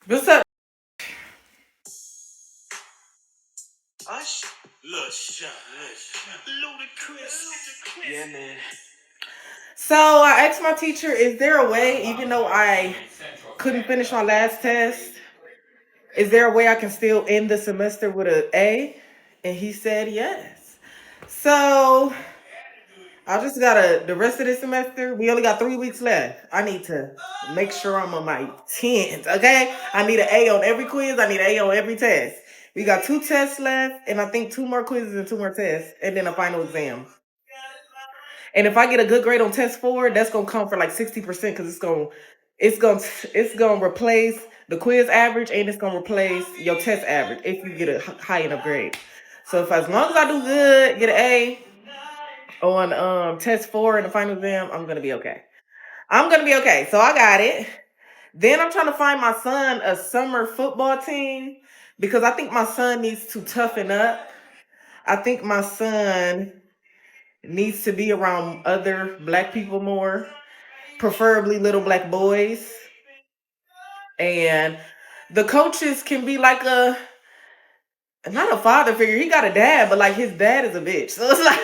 What's up? Yeah, man. So I asked my teacher, is there a way, even though I couldn't finish my last test, is there a way I can still end the semester with an A? And he said yes. So I just gotta the rest of the semester. We only got 3 weeks left. I need to make sure I'm on my tens. Okay, I need an A on every quiz. I need an A on every test. We got 2 tests left, and I think 2 more quizzes and 2 more tests, and then a final exam. And if I get a good grade on test 4, that's gonna come for like 60% because it's gonna replace the quiz average and it's gonna replace your test average if you get a high enough grade. So if as long as I do good, get an A on test 4 and the final exam, I'm gonna be okay. I'm gonna be okay. So I got it. Then I'm trying to find my son a summer football team because I think my son needs to toughen up. I think my son needs to be around other black people more, preferably little black boys. And the coaches can be like a not a father figure. He got a dad, but like his dad is a bitch. So it's like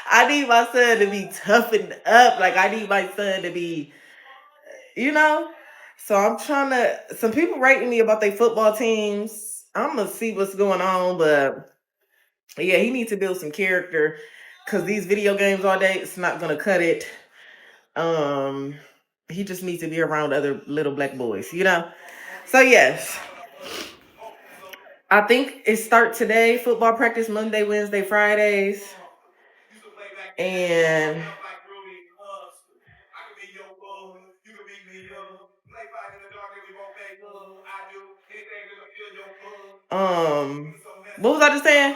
I need my son to be toughened up. Like I need my son to be, you know. So I'm trying to. Some people writing me about their football teams. I'm gonna see what's going on, but yeah, he needs to build some character because these video games all day, it's not gonna cut it. Um, he just needs to be around other little black boys. So yes, I think it start today. Football practice Monday, Wednesday, Fridays, and um, what was I just saying?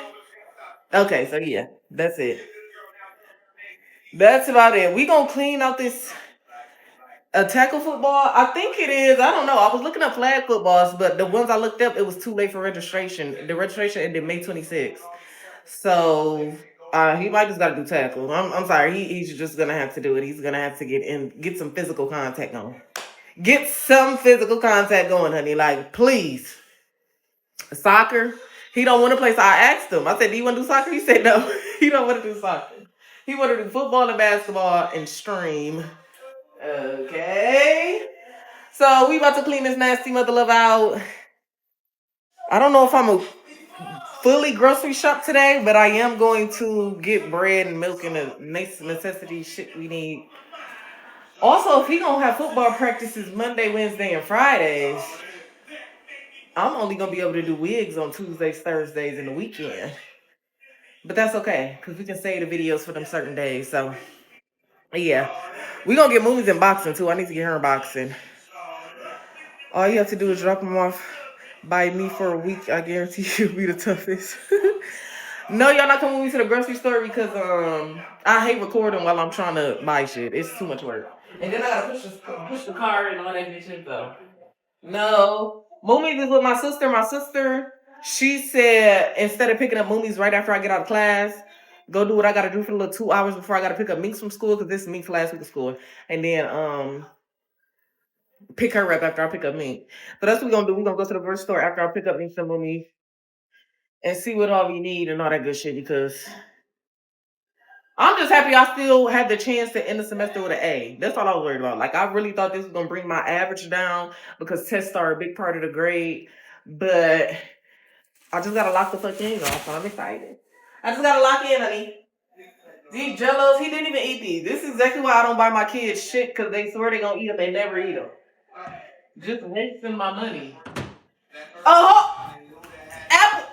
Okay, so yeah, that's it. That's about it. We gonna clean out this a tackle football. I think it is. I don't know. I was looking up flag footballs, but the ones I looked up, it was too late for registration. The registration ended May 26th. So he might just got to do tackle. I'm sorry. He's just gonna have to do it. He's gonna have to get some physical contact on. Get some physical contact going, honey. Like please, soccer. He don't want to play. So I asked him. I said, "Do you want to do soccer?" He said, "No." He don't want to do soccer. He want to do football and basketball and stream. Okay. So we about to clean this nasty mother love out. I don't know if I'm a fully grocery shop today, but I am going to get bread and milk and the necessity shit we need. Also, if he gonna have football practices Monday, Wednesday, and Fridays, I'm only gonna be able to do wigs on Tuesdays, Thursdays, and the weekend. But that's okay, because we can save the videos for them certain days. So yeah. We gonna get movies in boxing too. I need to get her in boxing. All you have to do is drop them off by me for a week. I guarantee you'll be the toughest. No, y'all not coming with me to the grocery store because I hate recording while I'm trying to buy shit. It's too much work. And then I gotta push the car and all that good shit though. No. Movies is with my sister. My sister, she said instead of picking up movies right after I get out of class, go do what I gotta do for the little 2 hours before I gotta pick up Minks from school because this is Minks last week of school. And then pick her up after I pick up Mink. But that's what we're gonna do. We're gonna go to the grocery store after I pick up Mink some movies and see what all we need and all that good shit because I'm just happy I still had the chance to end the semester with an A. That's all I was worried about. Like I really thought this was gonna bring my average down because tests are a big part of the grade. But I just gotta lock the fuck in, y'all. So I'm excited. I just gotta lock in, honey. These jellos, he didn't even eat these. This is exactly why I don't buy my kids shit because they swear they gonna eat them. They never eat them. Just wasting my money. Oh, apple.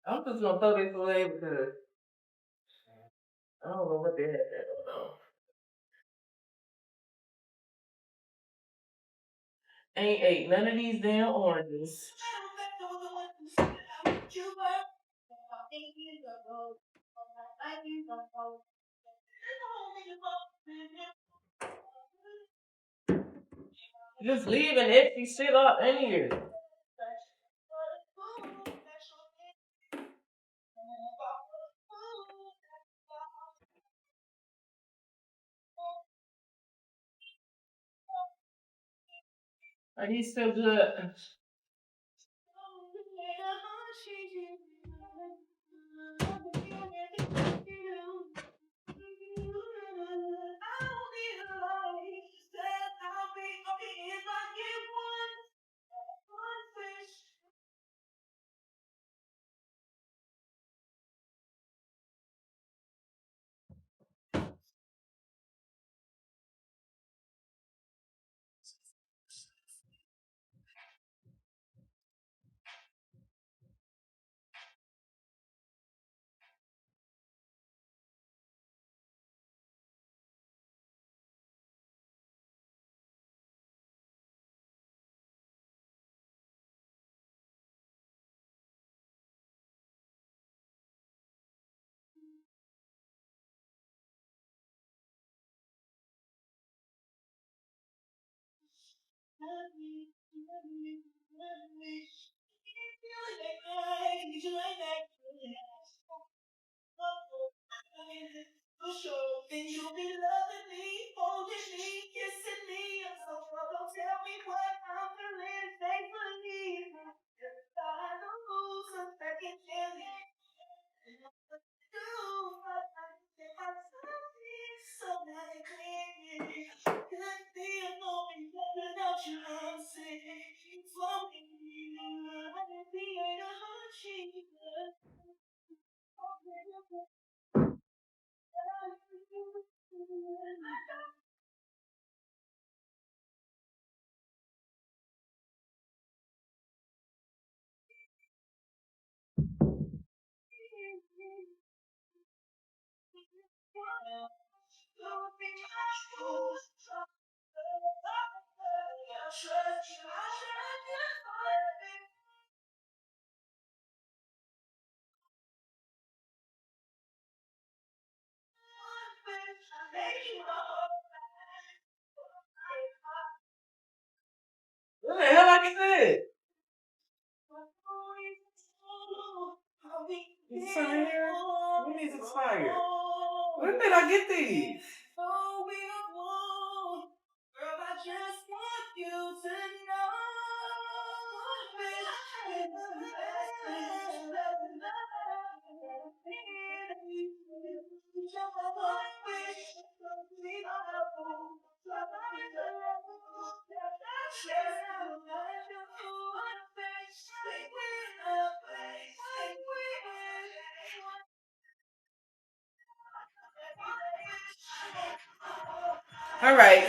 I'm just gonna throw this away because I don't know what the heck that is. Ain't ate none of these damn oranges. Just leaving empty shit up in here. Are you still good? What the hell I said? Expired? When these expired? When did I get these? All right.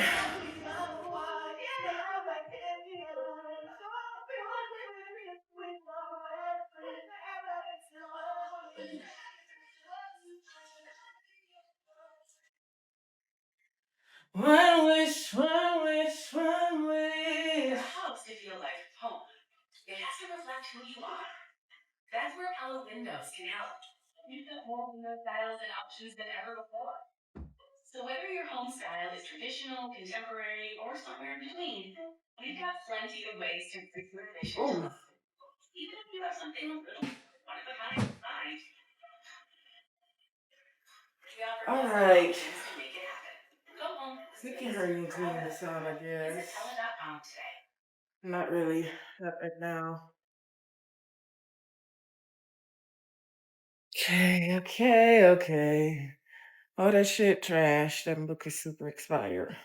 One wish, one wish, one wish. The house to feel like home. It has to reflect who you are. That's where Palo Windows can help. You've got more window styles and options than ever before. So whether your home style is traditional, contemporary, or somewhere in between, we've got plenty of ways to improve your efficient. Even if you have something a little one of a kind design, we offer all right. To make it happen. Go home. We can hurry and clean this out, I guess. Visit Tela.com today. Not really. Not right now. Okay. All that shit trash. That book is super expired.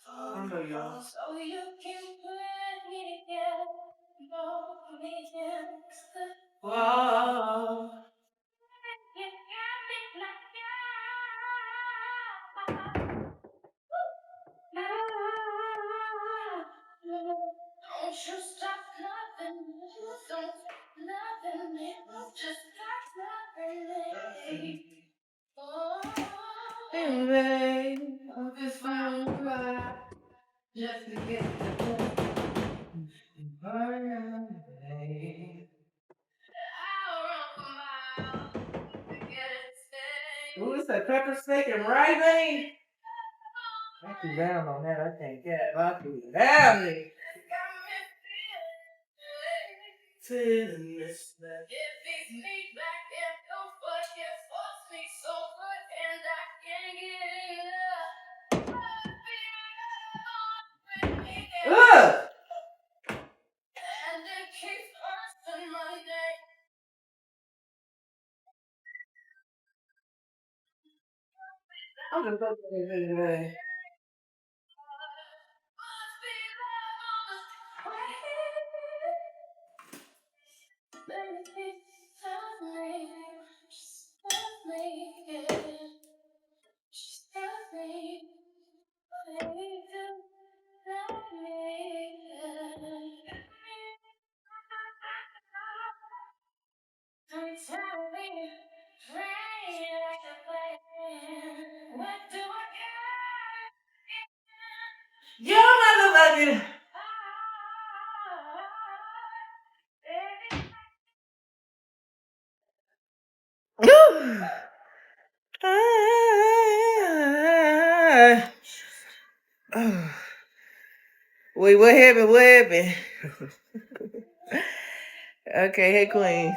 I know y'all. Whoa. Anyway, I'll just find right just to get the said pepper steak and ribeye. I threw down on that. I can't get it. I threw down. Ugh! I'm just so today. You motherfucking. Wait, what happened? What happened? Okay, hey Queen.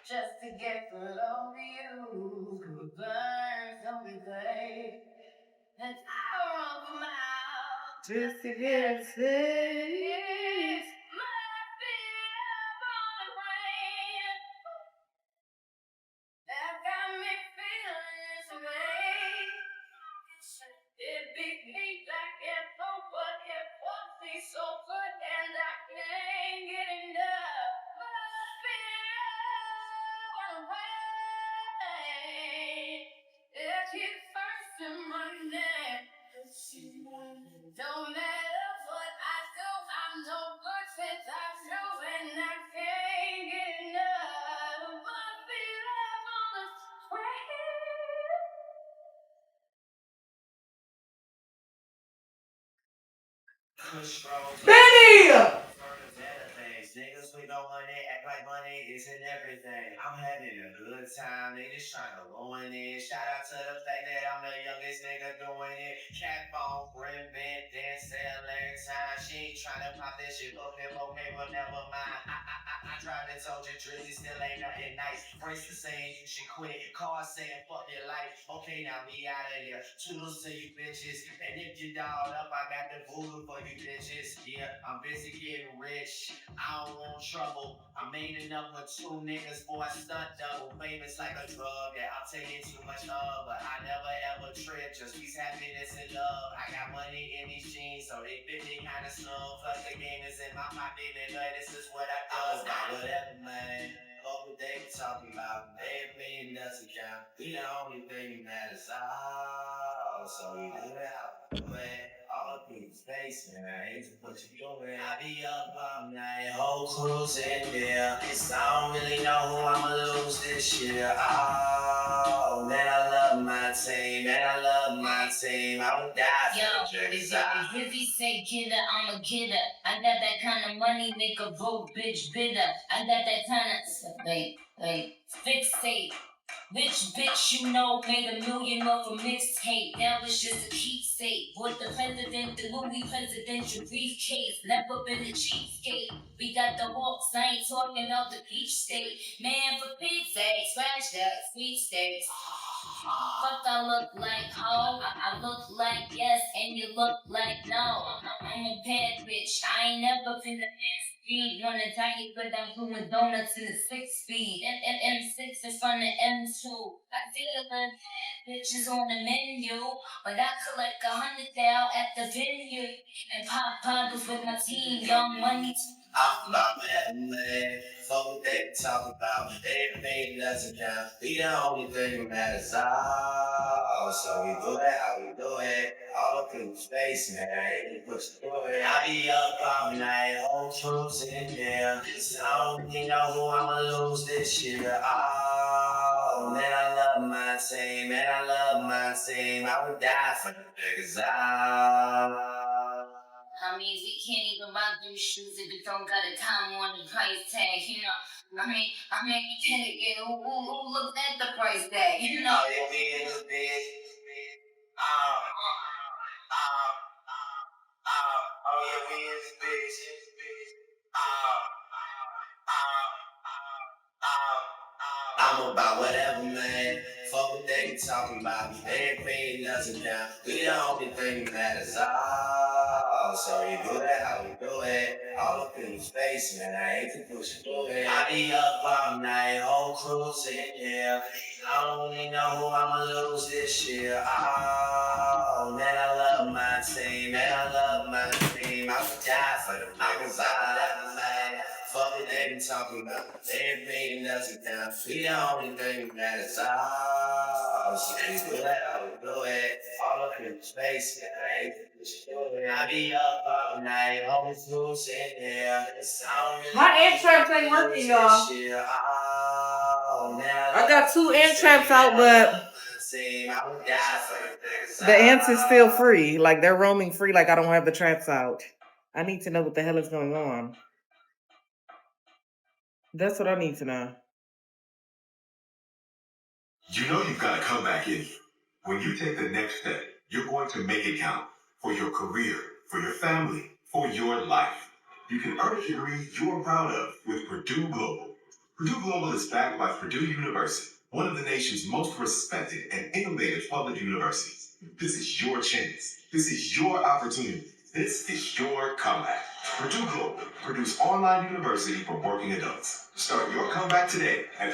Just to get the love of you, burns on me, babe. And I run my mouth just to get a taste. My feet on the rain. That got me feeling this way. It beat me like it's over, it wants me so good, and I can't get enough. My feet on the rain. It keeps first in my neck. Don't matter what I do, I'm no good since I do, and I can't get enough. My feet up on the train. Benny! Niggas we know money, act like money isn't everything. I'm having a good time, they just trying to ruin it. Shout out to the fact that I'm the youngest nigga doing it. Cat phone, grim bent, dance sell every time. She ain't trying to pop that shit, okay, well never mind. I tried and told you, Drizzy still ain't nothing nice. Brace the saying you should quit, car saying fuck your life. Okay, now be out of here. Toodles to you bitches, and if you dolled up, I got the voodoo for you bitches. Yeah, I'm busy getting rich. I don't want trouble. I made enough with two niggas for a stunt double. Famous like a drug that I'm taking too much of, but I never ever trip. Just peace, happiness, and love. I got money in these jeans, so they fit me kinda snug. Plus the game is in my pocket, nigga. This is what I do. About whatever, man. What would they be talking about? They opinion doesn't count. We the only thing that matters. So we do that. Man. All up in space, man. I hate to put you doing. I be up all night, whole crew's in there. I don't really know who I'ma lose this year. Oh, man, I love my team. Man, I love my team. I would die for the Drizzy. If he say get her, I'ma get her. I got that kind of money, make a broke bitch bitter. I got that kind of fixate. Which bitch you know made $1 million off a mixtape? Now it's just a keepsake. Bought the president, the Louis presidential briefcase. Never been a cheapskate. We got the hawks, I ain't talking about the beach state. Man, for Pete's sake, scratch that, sweepstakes. Fuck I look like, oh, I look like yes, and you look like no. I'm a bad bitch, I ain't never been the speed. Wanna tell you, but I'm doing donuts in the 6 speed. M6 in front of M2. I feel the bitches on the menu, but I collect 100 thou at the venue. And pop bottles with my team, young money. I'm about that man. Fuck what they talk about. Everything doesn't count. We the only thing that matters. So we do it how we do it. All up in space, man. Push through it. I be up all night, whole troops in there. I don't really know who I'ma lose this year. Oh, man, I love my team. Man, I love my team. I would die for the niggas. I mean, we can't even buy them shoes if it don't got a time on the price tag, you know. who looked at the price tag? You know, it is big. Um, um, oh yeah, we is big. I'm about whatever, man. Fuck what they be talking about. We ain't paying nothing down. We the only thing that matters. Oh, so you do that, how we do it. All up in your face, man. I hate to push it. I be up all night, whole crew's in here. I don't even know who I'ma lose this year. Oh, man, I love my team. Man, I love my team. I would die for the niggas I love, man. Fuck what they been talking about. They ain't paying nothing down. We the only thing that matters. Oh, so you do that, I would do it. All up in space, man. I be up all night, always losing here. My end traps ain't working, y'all. I got 2 end traps out, but the ants is still free. Like, they're roaming free, like I don't have the traps out. I need to know what the hell is going on. That's what I need to know. You know you've got to come back in. When you take the next step, you're going to make it count for your career, for your family, for your life. You can earn a degree you're proud of with Purdue Global. Purdue Global is backed by Purdue University, one of the nation's most respected and innovative public universities. This is your chance. This is your opportunity. This is your comeback. Purdue Global, Purdue's online university for working adults. Start your comeback today at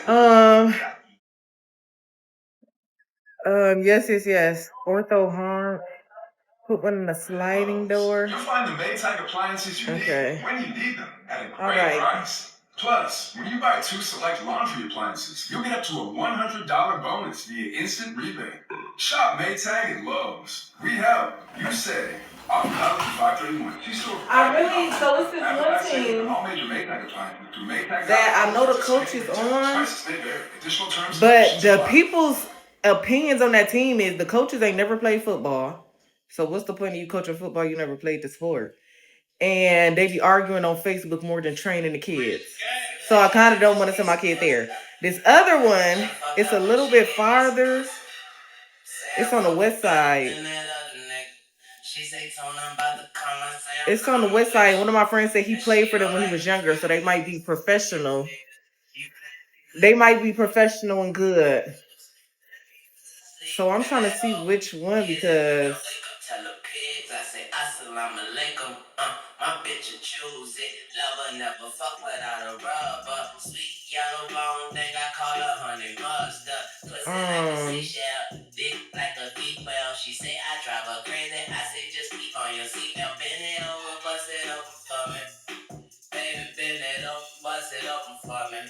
Yes. Ortho harm. Put one in the sliding door. You'll find the Maytag appliances you need when you need them at a great price. Plus, when you buy 2 select laundry appliances, you'll get up to a $100 bonus via instant rebate. Shop Maytag at Lowe's. We help. You save. Off College 531. So it's this one team All major Maytag appliances through Maytag that I know the coach is on, Prices may vary. Additional terms and but conditions the apply. people's opinions on that team is the coaches ain't never played football. So what's the point of you coaching football? You never played the sport. And they be arguing on Facebook more than training the kids. So I kind of don't want to send my kid there. This other one, it's a little bit farther. It's on the west side. It's on the west side. One of my friends said he played for them when he was younger, so they might be professional. They might be professional and good. So I'm trying to see which one because my bitch will choose it. Lover never fuck without a rubber. Sweet yellow bone, think I call her honey mustard. Pussy like a seashell, dick like a deep well. She say I drive her crazy. I say just keep on your seatbelt. Bend it over, bust it open for me. Baby, bend it over, bust it open for me.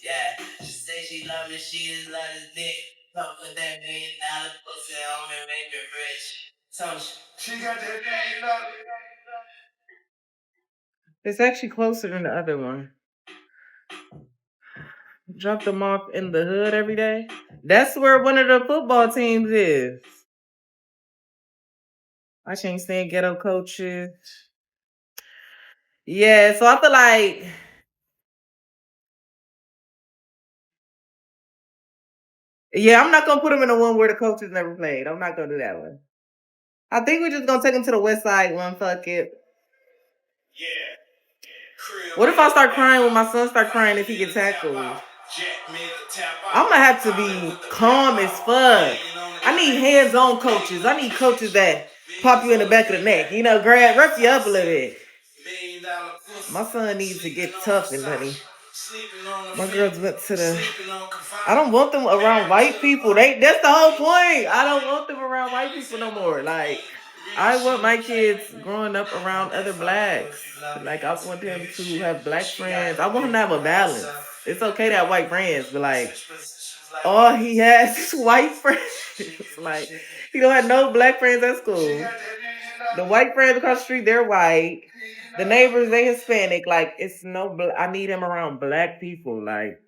Yeah, she say she love me, she just love this dick. Fuck with that $1 million pussy on me, make me rich. So she got that $1 million. it's actually closer than the other one. Drop them off in the hood every day. That's where one of the football teams is. I can't stand ghetto coaches. Yeah, so I feel like I'm not gonna put them in the one where the coaches never played. I'm not gonna do that one. I think we're just gonna take them to the west side one. Fuck it. What if I start crying when my son start crying if he gets tackled? I'm gonna have to be calm as fuck. I need hands-on coaches. I need coaches that pop you in the back of the neck. You know, rough you up a little bit. My son needs to get tough and honey. My girls went to the. I don't want them around white people. That's the whole point. I don't want them around white people no more. Like, I want my kids growing up around other blacks. Like, I want them to have black friends. I want him to have a balance. It's okay to have white friends, but like, all he has is white friends. Like, he don't have no black friends at school. The white friends across the street, they're white. The neighbors, they Hispanic. Like, it's no. I need him around black people. Like,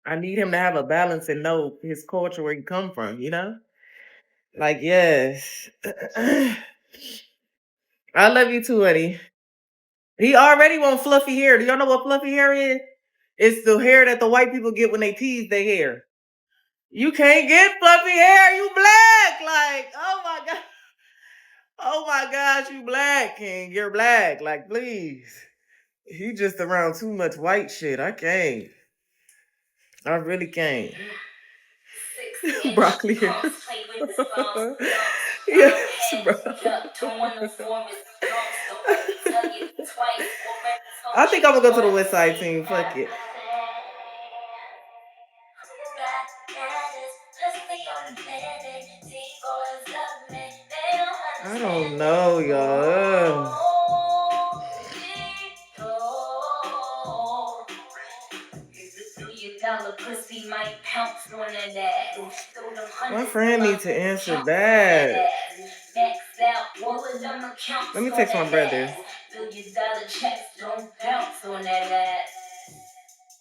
I need him to have a balance and know his culture where he come from. You know, like yes. I love you too, Eddie. He already want fluffy hair. Do y'all know what fluffy hair is? It's the hair that the white people get when they tease their hair. You can't get fluffy hair. You black. Like, oh my god. Oh my gosh, you black, King. You're black. Like, please. He just around too much white shit. I can't. I really can't. Broccoli hair. Yes, bro. I think I'm gonna go to the West Side team. Fuck it. I don't know, y'all. My friend needs to answer that. Let me text my brother.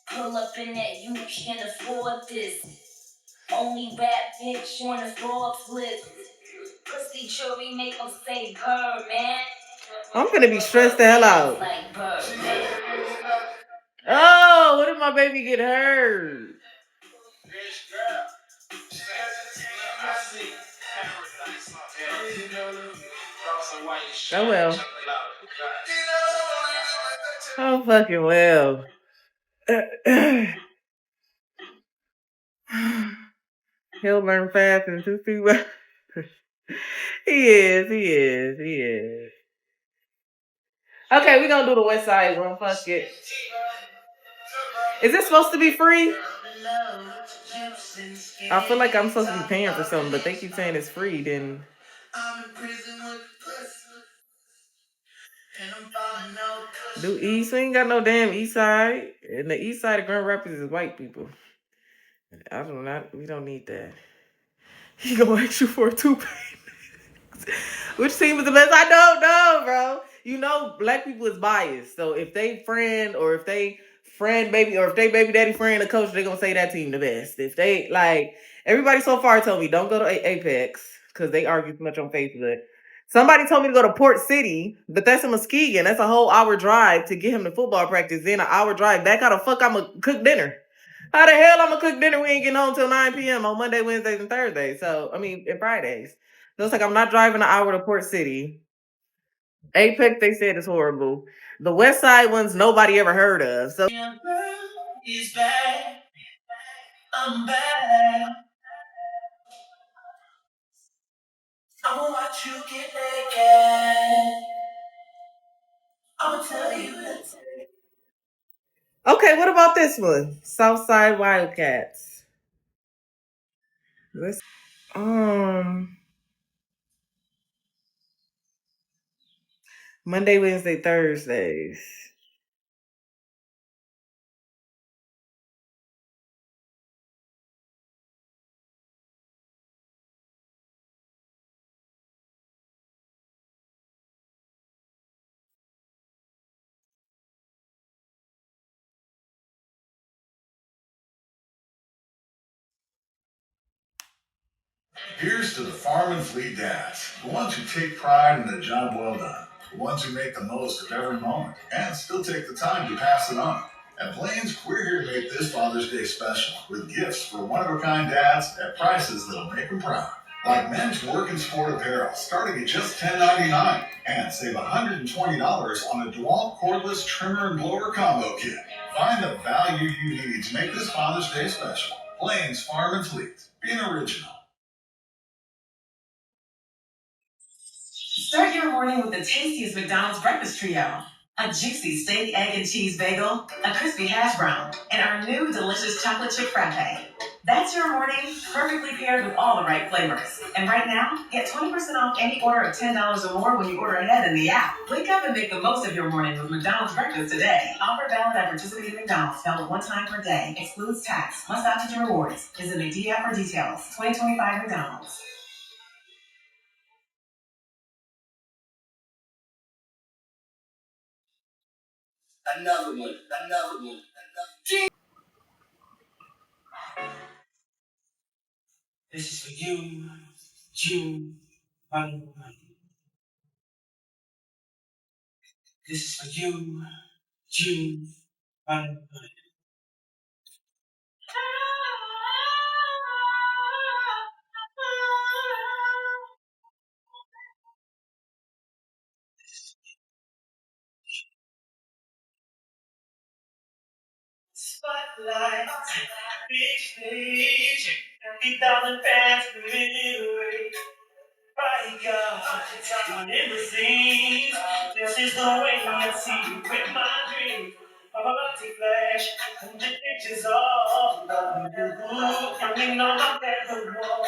Pull up in that you can't afford this. Only rap bitch on the Forbes list. Pussy jewelry make them say bird, man. I'm gonna be stressed the hell out. Oh, what if my baby get hurt? Oh well. Oh fucking well. He'll learn fast in 2 feet. He is. Okay, we're gonna do the West Side one. Fuck it. Is this supposed to be free? I feel like I'm supposed to be paying for something, but they keep saying it's free. Then do East? We ain't got no damn East Side, and the East Side of Grand Rapids is white people. I don't know. We don't need that. He gonna ask you for a toupee. Which team is the best? I don't know, bro. You know, black people is biased. So if they friend or if they friend baby or if they baby daddy friend a coach, they gonna say that team the best. If they like everybody so far told me don't go to Apex because they argue too much on Facebook. Somebody told me to go to Port City, but that's in Muskegon. That's a whole hour drive to get him to football practice. Then an hour drive back. How the fuck I'ma cook dinner? How the hell I'ma cook dinner? We ain't getting home till 9 p.m. on Monday, Wednesdays, and Thursdays. So I mean, and Fridays. So it's like I'm not driving an hour to Port City. Apex, they said is horrible. The West Side ones nobody ever heard of. So is bad. I'm bad. I'm gonna watch you get naked. I'm gonna tell you this. Okay, what about this one? Southside Wildcats. Let's Monday, Wednesday, Thursdays. Here's to the farm and fleet dads, the ones who take pride in the job well done, the ones who make the most of every moment, and still take the time to pass it on. At Plains, we're here to make this Father's Day special with gifts for one-of-a-kind dads at prices that'll make them proud. Like men's work and sport apparel, starting at just $10.99, and save $120 on a DeWalt cordless trimmer and blower combo kit. Find the value you need to make this Father's Day special. Plains Farm and Fleet, being original. Start your morning with the tastiest McDonald's breakfast trio. A juicy steak, egg, and cheese bagel, a crispy hash brown, and our new delicious chocolate chip frappe. That's your morning, perfectly paired with all the right flavors. And right now, get 20% off any order of $10 or more when you order ahead in the app. Wake up and make the most of your morning with McDonald's breakfast today. Offer valid at participating McDonald's. Valid one time per day. Excludes tax. Must opt into rewards. Visit McD app for details. 2025 McDonald's. Another one. This is for you, June. This is for you, June. Spotlight, big stage, 50,000 fans commiserate. My God, in the scenes, this is the way I see you with my dreams. Paparazzi flash, 100 pictures of you coming on my bedroom wall.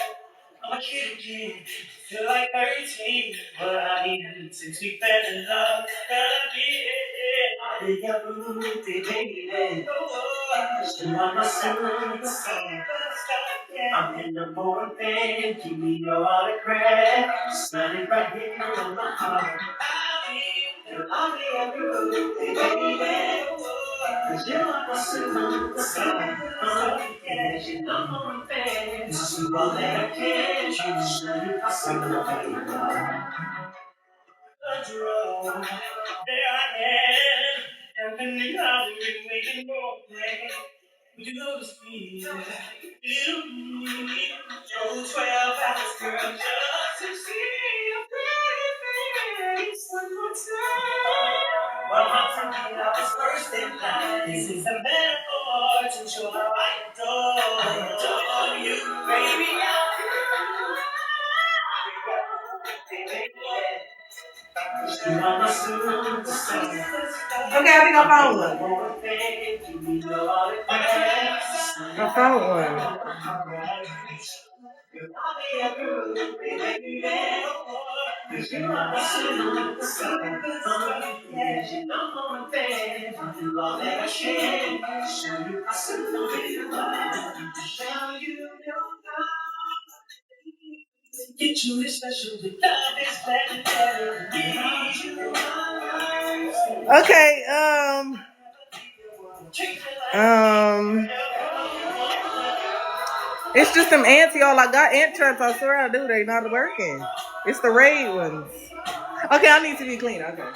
I'm a kid again, feel like 13, but I need since we fell in love. Gotta be it, young, baby. You are my superstar. I'm in the morning, give me your autograph. Sign it right here on my heart. I'll be every baby. Cause you are my superstar. Yes, you know I'm a fan. This is all that I can. You should be my superstar. There I am, jumping in Hollywood, making more play. Would you notice me? Little me, Joe 12 hours, girl, just to see your pretty face one more time. Well, I'm thinking I was first in line. This is a metaphor to show how I adore you, baby. Okay, I think I found one. I found one. Get you this special with love is legendary. Okay, um, it's just them ants, y'all. I got ant traps. I swear I do. They not working. It's the raid ones. Okay, I need to be clean. Okay.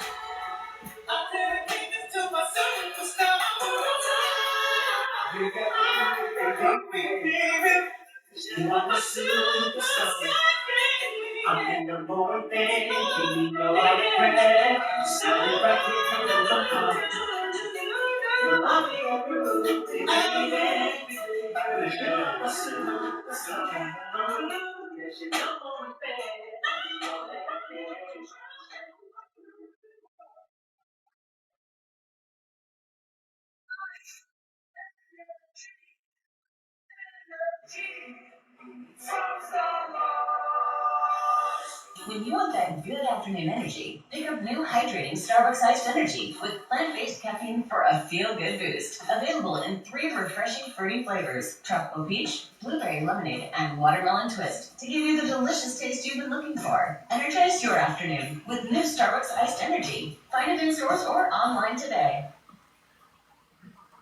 You are my superstar. I'm in the morning, you know I'm ready. Sign it right here on my heart. I'll be a groove, baby. You are my superstar. Yes, you know I'm ready. When you want that good afternoon energy, pick up new hydrating Starbucks iced energy with plant-based caffeine for a feel-good boost. Available in 3 refreshing fruity flavors: tropical peach, blueberry lemonade, and watermelon twist to give you the delicious taste you've been looking for. Energize your afternoon with new Starbucks iced energy. Find it in stores or online today.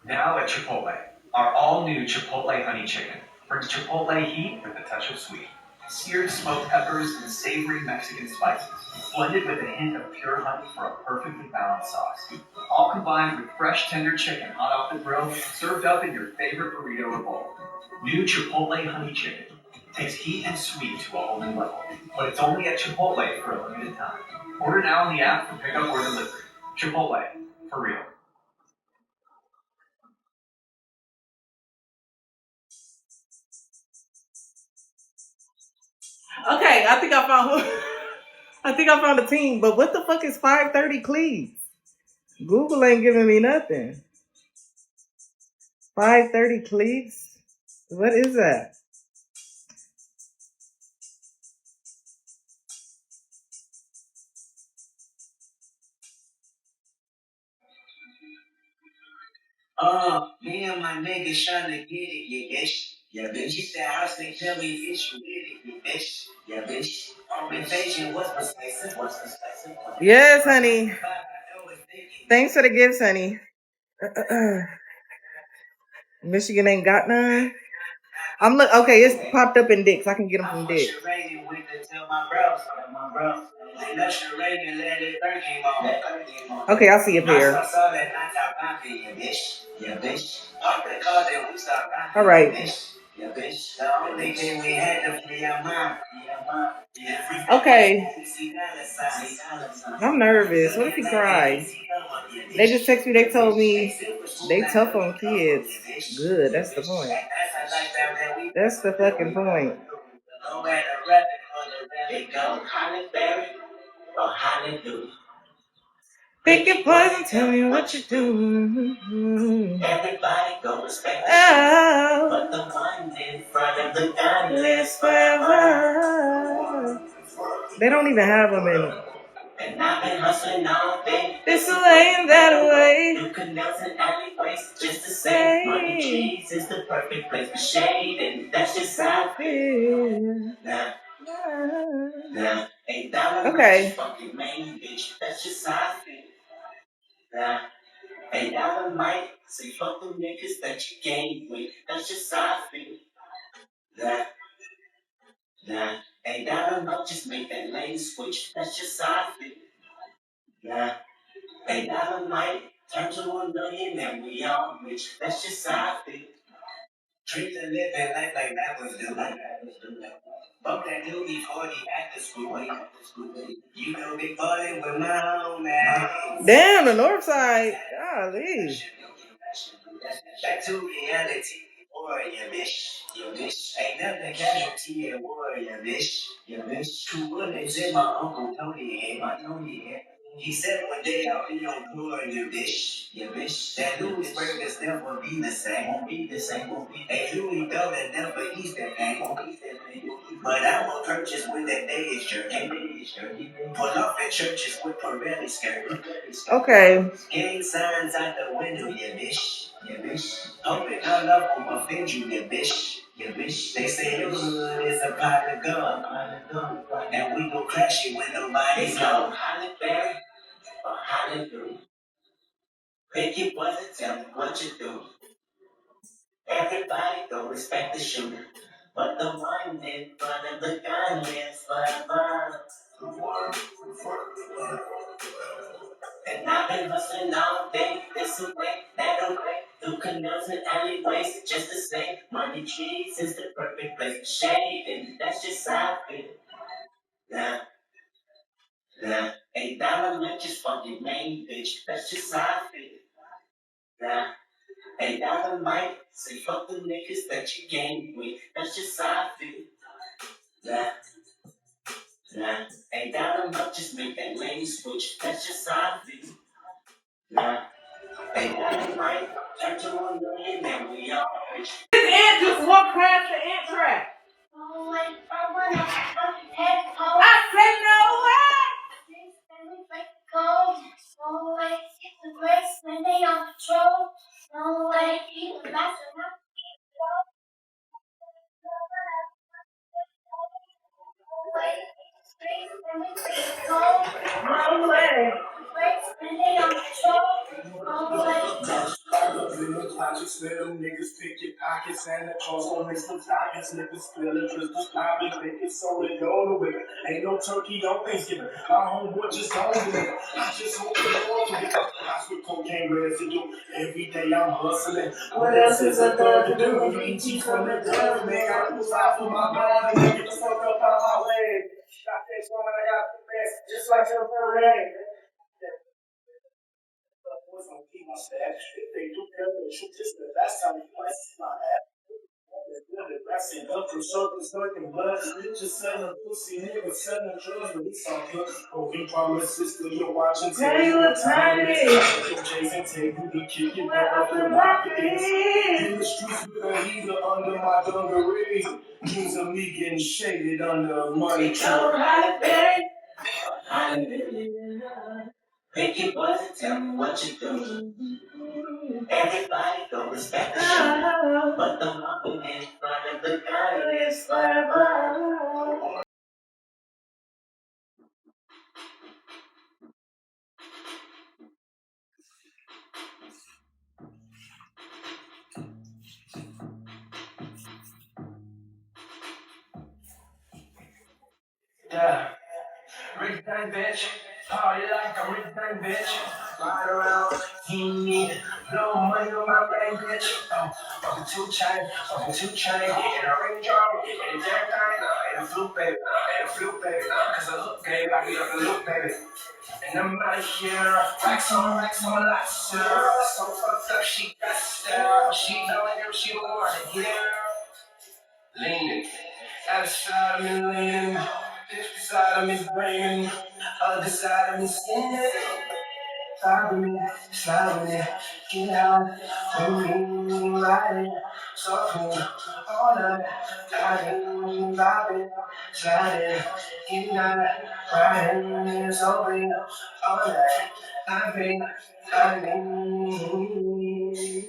Now at Chipotle, our all-new Chipotle Honey Chicken brings Chipotle heat with a touch of sweet. Seared smoked peppers and savory Mexican spices, blended with a hint of pure honey for a perfectly balanced sauce. All combined with fresh, tender chicken hot off the grill, served up in your favorite burrito or bowl. New Chipotle Honey Chicken takes heat and sweet to a whole new level, but it's only at Chipotle for a limited time. Order now on the app for pickup or delivery. Chipotle, for real. Okay, I think I found I think I found a team, but what the fuck is 530 cleats? Google ain't giving me nothing. 530 cleats? What is that? Me and my niggas trying to get it, yeah, bitch. Yeah, bitch. Get that house, they tell me it's you with it, yeah, bitch. Yeah, bitch. Invasion was persuasive, Yes, honey. Thanks for the gifts, honey. Michigan ain't got none. I'm look okay. It's popped up in Dick's. I can get them from Dick's. Okay, I'll see a pair. All right. Okay. I'm nervous. What if he cries? They just text me. They told me they tough on kids. Good. That's the point. That's the fucking point. Pick your poison. Tell me what you do. Everybody go respect the show, but the one in front of the gun lives forever. They don't even have them in. And I've been hustling all day. This way and that way. Through canals and alleyways, just to say, money trees is the perfect place for shade, and that's just how I feel. Nah, okay. Fucking main bitch, that's just how I feel. Nah, $8 mic, say fuck the niggas that you game with, that's just how I feel. Nah, $8 mic, just make that lane switch, that's just how I feel. Nah. $8 might turn to $1 million and we all rich. That's just how I feel. Treat the living life like that was do. Bump that dude before he act the school. You know they ballin' with my own man. Damn, the north side. Golly. Back to reality. Warrior, bitch. Your bitch. Ain't nothing casualty at warrior, bitch. Your bitch. Two bullets in my Uncle Tony head. My Tony head. He said one day I'll be on tour in your bitch. Your bitch. That Louis burgers never be the same. Won't be the same. Won't be. Hey, Louis Belden never eats that thing. Won't eat that thing. But I will purchase with that day shirt. Hey, day shirt. Pull off at churches with Pirelli skirt. Okay. Gang signs out the window, yeah, bitch. Yeah, bitch. Hoping our love will offend you, yeah, bitch. Yeah, bitch. They say the hood is a pot of gum. And we gon' crash it when nobody's home. Hollyberry or Hollywood. Pick your poison, tell me what you do. Everybody go respect the shooter. But the one in front of the gun lives forever. And I've been hustling all day, this away, that away, through canals and alleyways, just to say, money trees is the perfect place for shade, and that's just how I feel. Nah, $8 lunch is fucking main bitch, that's just how I feel. Nah, $8 mic, say fuck the niggas that you gang with, that's just how I feel. Nah, $8 lunch just make that lane switch, that's just how I feel. Nah. This ant just walked past the ant trap. I said no way. No way. Projects where them niggas pick your pockets and the clothes gon' mix them pockets. Niggas spillin' crystals poppin', baking soda, go to it. Ain't no turkey on Thanksgiving. My homeboy just on it. I just hope the Lord will get up. House with cocaine residue. Every day I'm hustling. What else is a thug to do? ET from the government. Got to fight for my bond and get the fuck up out my way. Got this woman, I got the best, just like your parade. On keep my staff. If they do tell the truth, this the last time you might see my ass. Grassing up from circles, working blood. Bitches selling pussy, niggas selling drugs, but it's all good. Broken promises, still you're watching. Tell you what time it is. Your Jason take you to kick it right up the rockets. In the streets with a heater under my dungarees. News of me getting shaded under a money tree. Hollyberry. Pick your boys and tell me what you do. Everybody go respect the show, but the one in front of the gun is forever. Yeah, rich thing, bitch. Party like a rich thing, bitch. Ride around, team need blow money on my brain, bitch. Oh, fucking two chain, in a ring drum, in a jack thing, in a flute, baby, Cause a hook game, like we up the loop, baby. And I'm out here, racks on my last year. So fucked up, she got style. She knowing him, she don't want to hear. Leaning, outside of me leaning. This side of me bringing, other side of me skinning. Slide with me, slide with me, get out, ride it, softly, all night, vibe it, slide it, get out, ride it, softly, all night, I think, I need,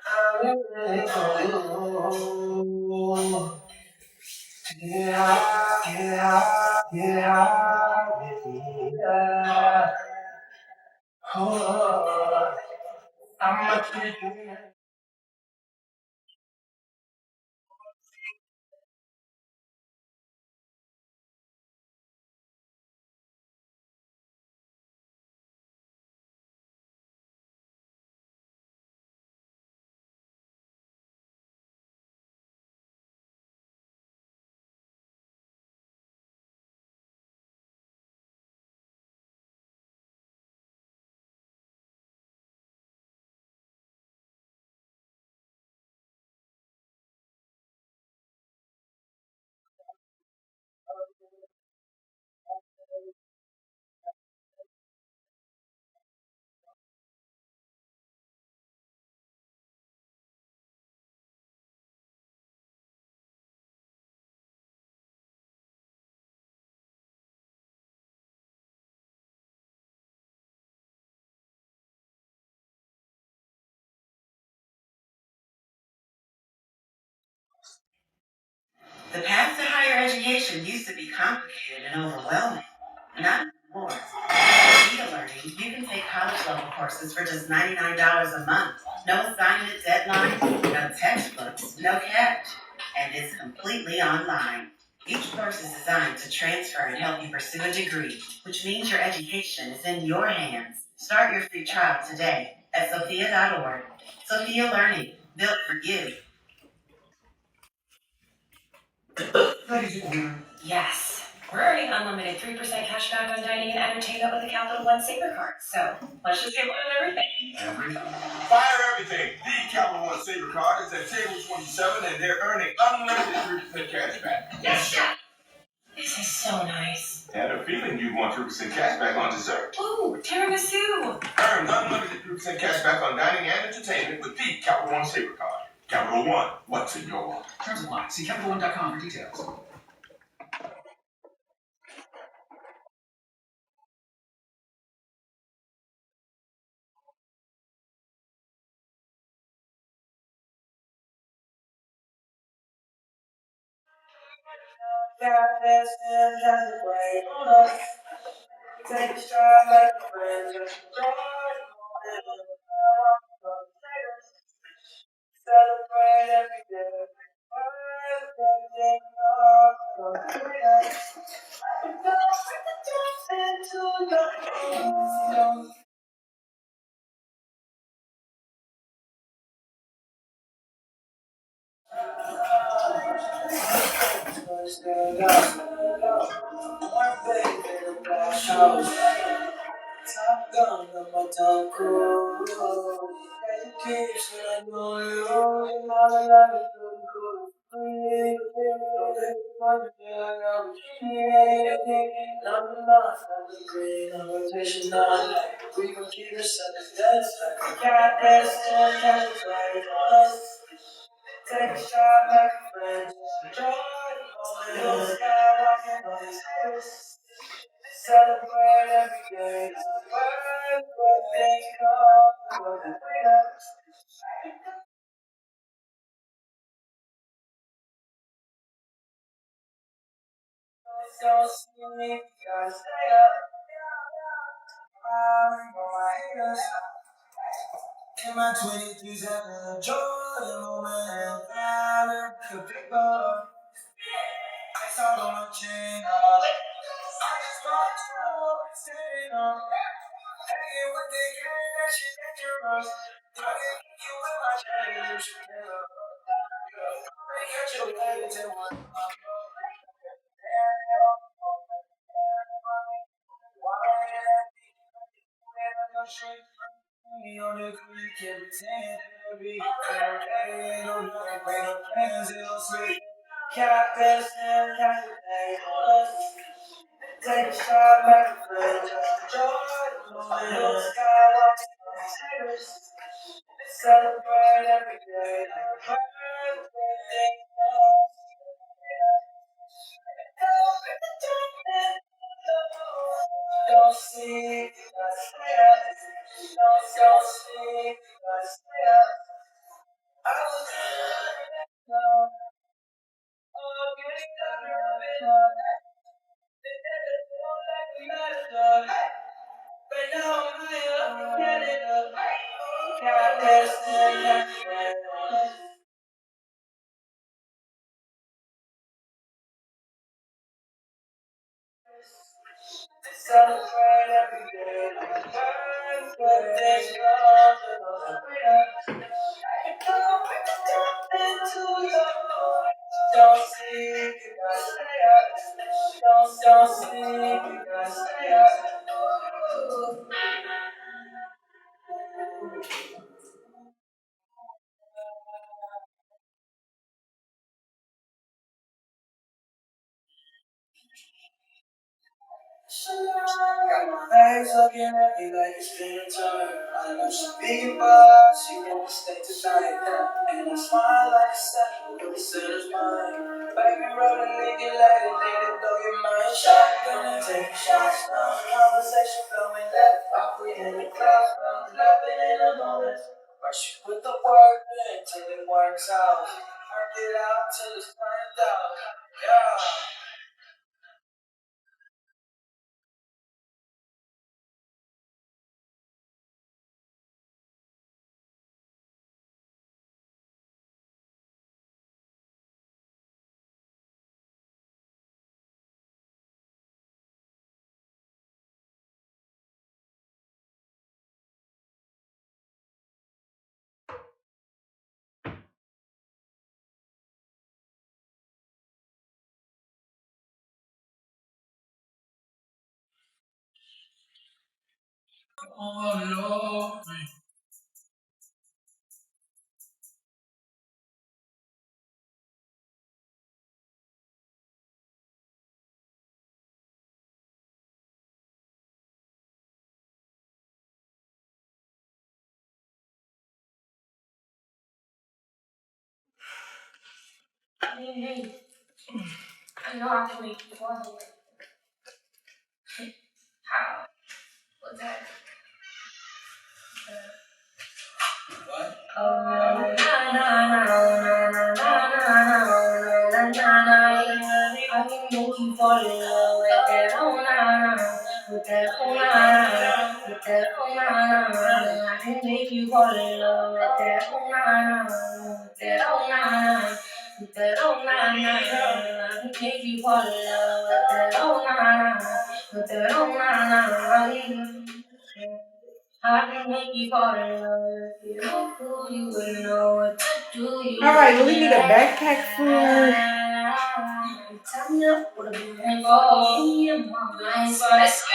I'm ready for you. Get out, get out, get out, get out. Oh, I'm a kid. The path to higher education used to be complicated and overwhelming. Not anymore. With Learning, you can take college level courses for just $99 a month. No assignment deadline, no textbooks, no catch. And it's completely online. Each course is designed to transfer and help you pursue a degree, which means your education is in your hands. Start your free trial today at sophia.org. Sophia Learning, built for you. Yes. We're earning unlimited 3% cash back on dining and entertainment with the Capital One Saver Card. So let's just get one of everything. Everything? Fire everything. The Capital One Saver Card is at table 27 and they're earning unlimited 3% cash back. Yes, Chef. This is so nice. I had a feeling you'd want 3% cash back on dessert. Ooh, tiramisu. Earn unlimited 3% cash back on dining and entertainment with the Capital One Saver Card. Capital One, what's in your wallet? Terms apply. See CapitalOne.com for details. Take a shot like a friend, just enjoy the moment. Celebrate every day. Top gun, I'm a top cool. Education, I know you. All I love is doing cool. We gon' keep it suckers dead. Got this, got this right on us. Take a shot like a friend. Enjoy the moment. Skywalking on these hills. Celebrate every day. It's the birthday come. For the freedom. Don't see me, gotta stay up. I'm on my haters. In my 23s, I enjoy the moment. I look people. Ice all on my chain. I just want to stay on. Hanging with the gang, that shit dangerous. I can hit you with my chain. They catch your legs and one. On the creek, can't pretend to be. Ain't no nothing, bring no plans, it'll sleep. Can't understand how you take a shot like a friend. Joy, blue sky, watching the tigers. Celebrate every day like a birthday. Don't sleep, stay up. Don't sleep, stay up. I was down, oh, getting down, they don't like me better. But now I'm higher, Canada. Can't understand that. Celebrate every day like a birthday. Into your don't sleep, you gotta stay up. Don't sleep, you gotta stay up. Got my legs looking at me like it's dinner time. I know she big but she won't stay tonight. And I smile like a seven when the center's mine. Baby rolling, nigga, let it blow your mind. Shotgun, take shots now. Conversation flowing left, off we in the clouds. Laughing in the moment. But she put the work in till it works out. Work it out till it's turned out. Yeah. Oh Lord. Hey, I know I can make you fall. How? What's that? What? Oh, na na na na na na na na na. I can make you fall in love with that. Oh na na, with that. Oh na na, with that. Oh na na. I can make you fall in love with that. Oh na na, with that. Oh na na. With that, oh na na, I can make you fall in love with that, oh na na, with that, oh na na, I can make you fall in love with you. You wouldn't know what to do. All right, well, we need a backpack for. Tell me what I've been waiting for. In my mind, so let's go.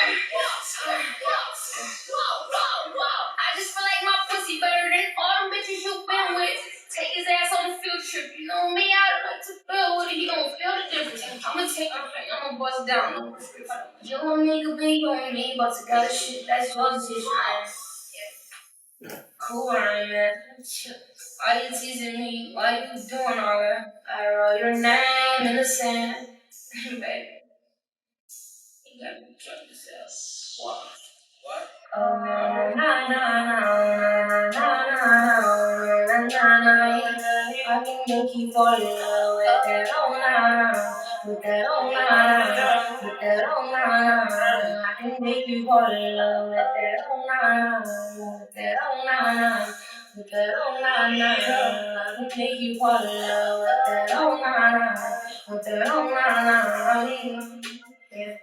I just feel like my pussy better than all them bitches you been with. Take his ass on the field trip. You know me, I like to feel with it. He gon' feel the difference. I'ma take my friend, I'ma bust down. No prescription. You want me to be on me, but to got shit that's your decision. Cool, I'm at. Why you teasing me? Why you doing all that? I wrote your name in the sand. Baby, you got me drunk as hell. What? Oh, na na na na na na na na. I can make you fall in love with that. Oh, na na, with that. Oh, na na, with that. Oh, na na. I can make you fall in love with that. Oh, na na, with that. Oh, na na. With that, oh na na, I can make you fall in love with that, oh na na, with that, oh na na, yeah.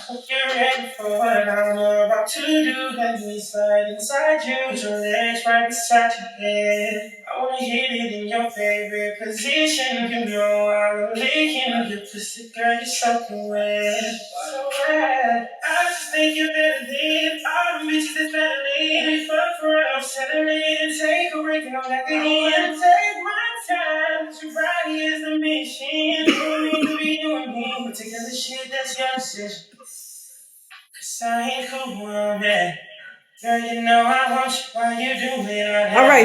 hope you're ready for what I'm about to do. Let me slide inside you. Put your legs right beside your head. I wanna hit it in your favorite position. You know I'm licking your pussy, girl. You're something wet, so wet. I just think you're better than all the bitches that's better than. We fuck for real, settle in, take a break, and I'm back again. Take my time, 'cause your body is the mission. You don't need to be doing me, but take other shit, that's your decision. 'Cause I ain't cool, I'm mad. Girl, you know I want you while you do it. All right.